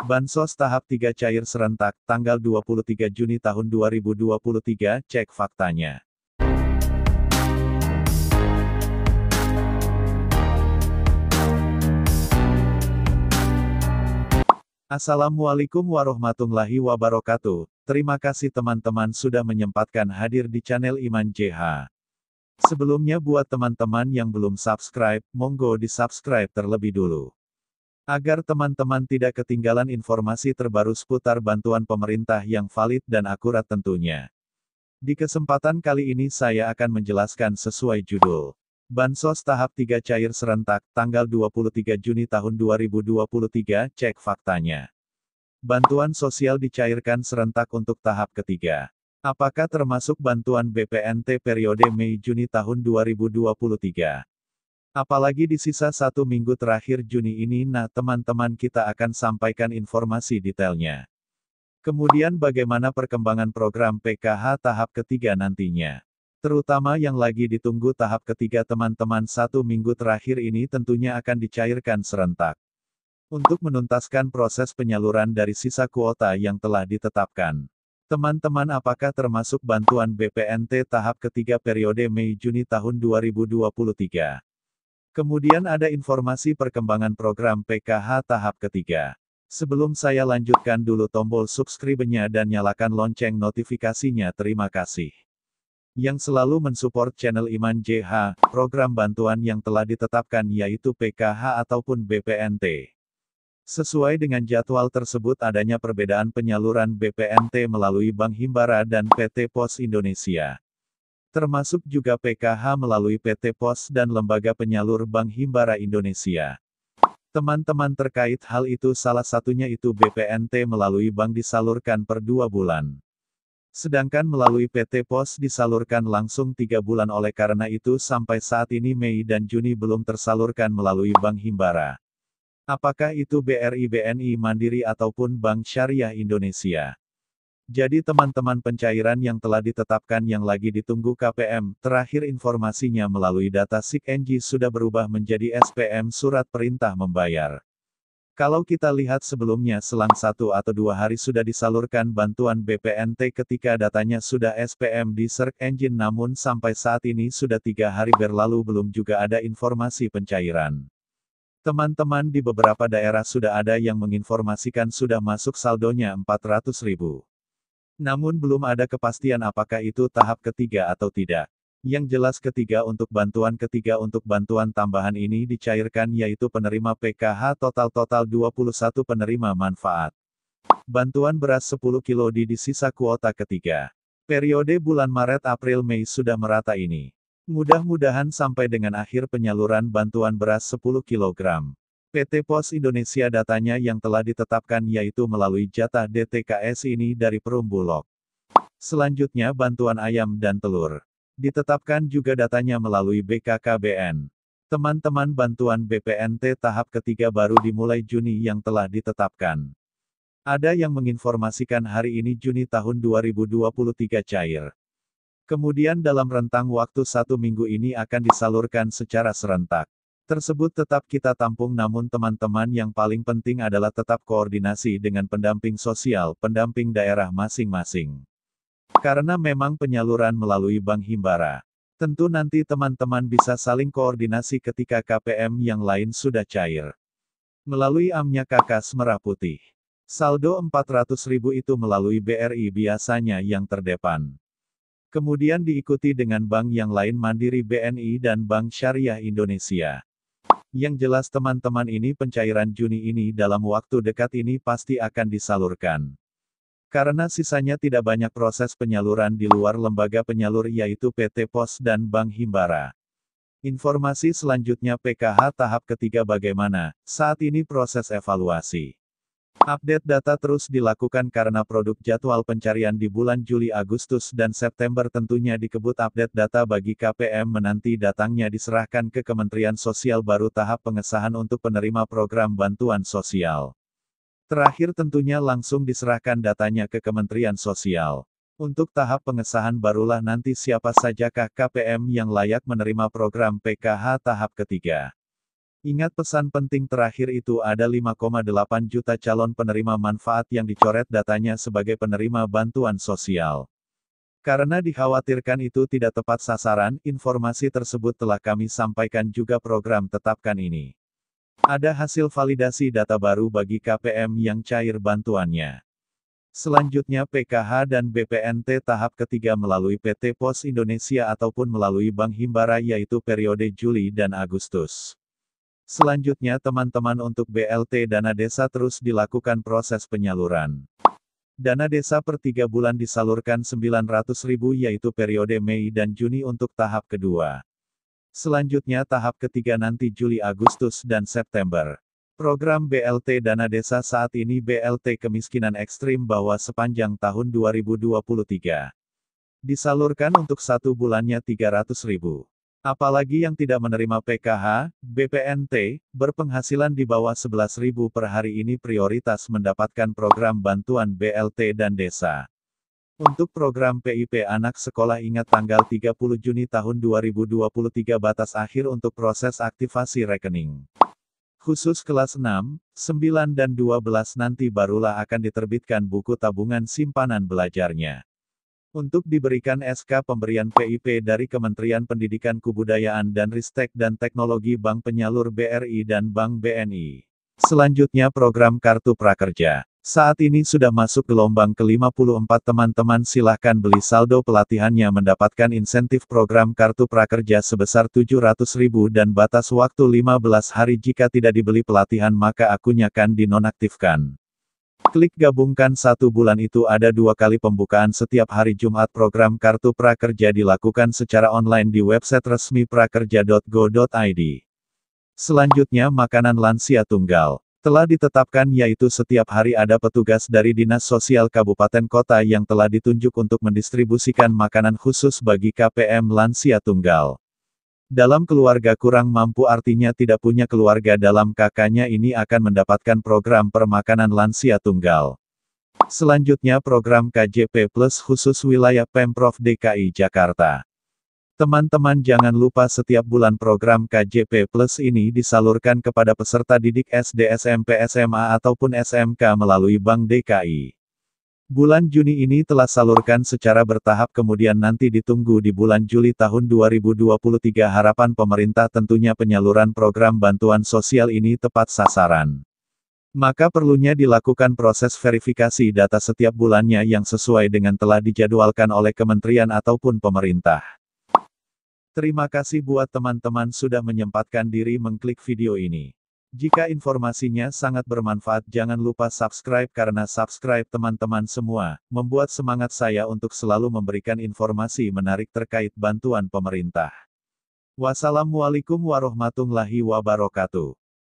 Bansos tahap 3 cair serentak, tanggal 23 Juni tahun 2023, cek faktanya. Assalamualaikum warahmatullahi wabarakatuh. Terima kasih teman-teman sudah menyempatkan hadir di channel Iman JH. Sebelumnya buat teman-teman yang belum subscribe, monggo di-subscribe terlebih dulu. Agar teman-teman tidak ketinggalan informasi terbaru seputar bantuan pemerintah yang valid dan akurat tentunya. Di kesempatan kali ini saya akan menjelaskan sesuai judul. Bansos tahap 3 cair serentak, tanggal 23 Juni tahun 2023, cek faktanya. Bantuan sosial dicairkan serentak untuk tahap ketiga. Apakah termasuk bantuan BPNT periode Mei-Juni tahun 2023? Apalagi di sisa 1 minggu terakhir Juni ini, nah teman-teman kita akan sampaikan informasi detailnya. Kemudian bagaimana perkembangan program PKH tahap ketiga nantinya. Terutama yang lagi ditunggu tahap ketiga teman-teman 1 minggu terakhir ini tentunya akan dicairkan serentak. Untuk menuntaskan proses penyaluran dari sisa kuota yang telah ditetapkan. Teman-teman apakah termasuk bantuan BPNT tahap ketiga periode Mei-Juni tahun 2023? Kemudian ada informasi perkembangan program PKH tahap ketiga. Sebelum saya lanjutkan dulu tombol subscribe-nya dan nyalakan lonceng notifikasinya, terima kasih. Yang selalu mensupport channel Iman JH, program bantuan yang telah ditetapkan yaitu PKH ataupun BPNT. Sesuai dengan jadwal tersebut adanya perbedaan penyaluran BPNT melalui Bank Himbara dan PT Pos Indonesia. Termasuk juga PKH melalui PT Pos dan lembaga penyalur Bank Himbara Indonesia. Teman-teman terkait hal itu salah satunya itu BPNT melalui bank disalurkan per 2 bulan. Sedangkan melalui PT Pos disalurkan langsung 3 bulan oleh karena itu sampai saat ini Mei dan Juni belum tersalurkan melalui Bank Himbara. Apakah itu BRI BNI Mandiri ataupun Bank Syariah Indonesia. Jadi teman-teman pencairan yang telah ditetapkan yang lagi ditunggu KPM, terakhir informasinya melalui data SIKNJ sudah berubah menjadi SPM Surat Perintah Membayar. Kalau kita lihat sebelumnya selang 1 atau 2 hari sudah disalurkan bantuan BPNT ketika datanya sudah SPM di search engine namun sampai saat ini sudah 3 hari berlalu belum juga ada informasi pencairan. Teman-teman di beberapa daerah sudah ada yang menginformasikan sudah masuk saldonya 400.000. Namun belum ada kepastian apakah itu tahap ketiga atau tidak. Yang jelas ketiga untuk bantuan tambahan ini dicairkan yaitu penerima PKH total 21 penerima manfaat. Bantuan beras 10 kilo di sisa kuota ketiga. Periode bulan Maret April Mei sudah merata ini. Mudah-mudahan sampai dengan akhir penyaluran bantuan beras 10 kg. PT Pos Indonesia datanya yang telah ditetapkan yaitu melalui jatah DTKS ini dari Perum Bulog. Selanjutnya bantuan ayam dan telur. Ditetapkan juga datanya melalui BKKBN. Teman-teman bantuan BPNT tahap ketiga baru dimulai Juni yang telah ditetapkan. Ada yang menginformasikan hari ini Juni tahun 2023 cair. Kemudian dalam rentang waktu 1 minggu ini akan disalurkan secara serentak. Tersebut tetap kita tampung namun teman-teman yang paling penting adalah tetap koordinasi dengan pendamping sosial, pendamping daerah masing-masing. Karena memang penyaluran melalui Bank Himbara. Tentu nanti teman-teman bisa saling koordinasi ketika KPM yang lain sudah cair. Melalui amnya Kakas Merah Putih. Saldo 400.000 itu melalui BRI biasanya yang terdepan. Kemudian diikuti dengan bank yang lain Mandiri BNI dan Bank Syariah Indonesia. Yang jelas teman-teman ini pencairan Juni ini dalam waktu dekat ini pasti akan disalurkan. Karena sisanya tidak banyak proses penyaluran di luar lembaga penyalur yaitu PT Pos dan Bank Himbara. Informasi selanjutnya PKH tahap ketiga bagaimana, saat ini proses evaluasi. Update data terus dilakukan karena produk jadwal pencarian di bulan Juli, Agustus dan September tentunya dikebut update data bagi KPM menanti datangnya diserahkan ke Kementerian Sosial baru tahap pengesahan untuk penerima program bantuan sosial. Terakhir tentunya langsung diserahkan datanya ke Kementerian Sosial. Untuk tahap pengesahan barulah nanti siapa sajakah KPM yang layak menerima program PKH tahap ketiga. Ingat pesan penting terakhir itu ada 5,8 juta calon penerima manfaat yang dicoret datanya sebagai penerima bantuan sosial. Karena dikhawatirkan itu tidak tepat sasaran, informasi tersebut telah kami sampaikan juga program tetapkan ini. Ada hasil validasi data baru bagi KPM yang cair bantuannya. Selanjutnya PKH dan BPNT tahap ketiga melalui PT Pos Indonesia ataupun melalui Bank Himbara yaitu periode Juli dan Agustus. Selanjutnya teman-teman untuk BLT Dana Desa terus dilakukan proses penyaluran. Dana Desa per 3 bulan disalurkan 900.000 yaitu periode Mei dan Juni untuk tahap kedua. Selanjutnya tahap ketiga nanti Juli, Agustus, dan September. Program BLT Dana Desa saat ini BLT Kemiskinan Ekstrim bawah sepanjang tahun 2023. Disalurkan untuk 1 bulannya 300.000. Apalagi yang tidak menerima PKH, BPNT, berpenghasilan di bawah 11.000 per hari ini prioritas mendapatkan program bantuan BLT dan desa. Untuk program PIP anak sekolah ingat tanggal 30 Juni tahun 2023 batas akhir untuk proses aktivasi rekening. Khusus kelas 6, 9 dan 12 nanti barulah akan diterbitkan buku tabungan simpanan belajarnya. Untuk diberikan SK pemberian PIP dari Kementerian Pendidikan Kebudayaan dan Ristek dan Teknologi Bank Penyalur BRI dan Bank BNI. Selanjutnya program Kartu Prakerja. Saat ini sudah masuk gelombang ke-54 teman-teman silahkan beli saldo pelatihannya mendapatkan insentif program Kartu Prakerja sebesar 700.000 dan batas waktu 15 hari jika tidak dibeli pelatihan maka akunnya akan dinonaktifkan. Klik gabungkan 1 bulan itu ada 2 kali pembukaan setiap hari Jumat program Kartu Prakerja dilakukan secara online di website resmi prakerja.go.id. Selanjutnya makanan lansia tunggal. Telah ditetapkan yaitu setiap hari ada petugas dari Dinas Sosial Kabupaten Kota yang telah ditunjuk untuk mendistribusikan makanan khusus bagi KPM lansia tunggal. Dalam keluarga kurang mampu artinya tidak punya keluarga dalam kakaknya ini akan mendapatkan program permakanan lansia tunggal. Selanjutnya program KJP Plus khusus wilayah Pemprov DKI Jakarta. Teman-teman jangan lupa setiap bulan program KJP Plus ini disalurkan kepada peserta didik SD, SMP, SMA ataupun SMK melalui Bank DKI. Bulan Juni ini telah salurkan secara bertahap kemudian nanti ditunggu di bulan Juli tahun 2023 harapan pemerintah tentunya penyaluran program bantuan sosial ini tepat sasaran. Maka perlunya dilakukan proses verifikasi data setiap bulannya yang sesuai dengan telah dijadwalkan oleh kementerian ataupun pemerintah. Terima kasih buat teman-teman sudah menyempatkan diri mengklik video ini. Jika informasinya sangat bermanfaat jangan lupa subscribe karena subscribe teman-teman semua, membuat semangat saya untuk selalu memberikan informasi menarik terkait bantuan pemerintah. Wassalamualaikum warahmatullahi wabarakatuh.